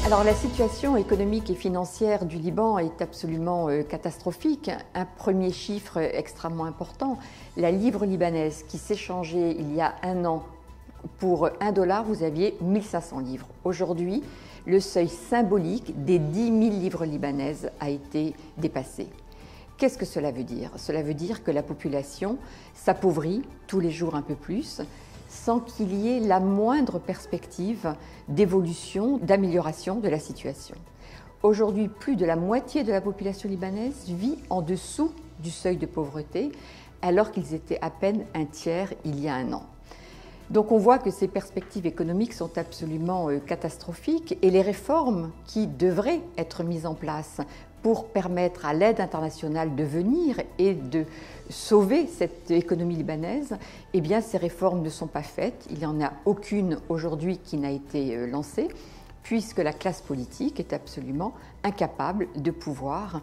Alors la situation économique et financière du Liban est absolument catastrophique. Un premier chiffre extrêmement important, la livre libanaise qui s'échangeait il y a un an pour $1, vous aviez 1500 livres. Aujourd'hui, le seuil symbolique des 10 000 livres libanaises a été dépassé. Qu'est-ce que cela veut dire? Cela veut dire que la population s'appauvrit tous les jours un peu plus, sans qu'il y ait la moindre perspective d'évolution, d'amélioration de la situation. Aujourd'hui, plus de la moitié de la population libanaise vit en dessous du seuil de pauvreté, alors qu'ils étaient à peine un tiers il y a un an. Donc on voit que ces perspectives économiques sont absolument catastrophiques et les réformes qui devraient être mises en place pour permettre à l'aide internationale de venir et de sauver cette économie libanaise, eh bien ces réformes ne sont pas faites. Il n'y en a aucune aujourd'hui qui n'a été lancée, puisque la classe politique est absolument incapable de pouvoir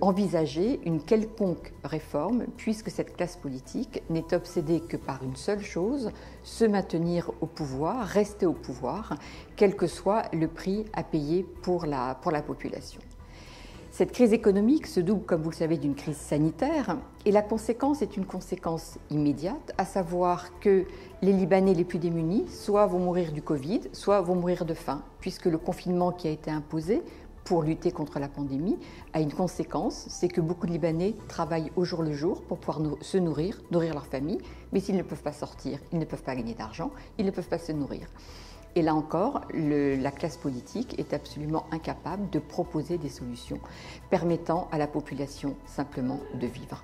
envisager une quelconque réforme, puisque cette classe politique n'est obsédée que par une seule chose, se maintenir au pouvoir, rester au pouvoir, quel que soit le prix à payer pour la population. Cette crise économique se double, comme vous le savez, d'une crise sanitaire et la conséquence est une conséquence immédiate, à savoir que les Libanais les plus démunis soit vont mourir du Covid, soit vont mourir de faim, puisque le confinement qui a été imposé pour lutter contre la pandémie a une conséquence, c'est que beaucoup de Libanais travaillent au jour le jour pour pouvoir se nourrir leur famille, mais s'ils ne peuvent pas sortir, ils ne peuvent pas gagner d'argent, ils ne peuvent pas se nourrir. Et là encore, la classe politique est absolument incapable de proposer des solutions permettant à la population simplement de vivre.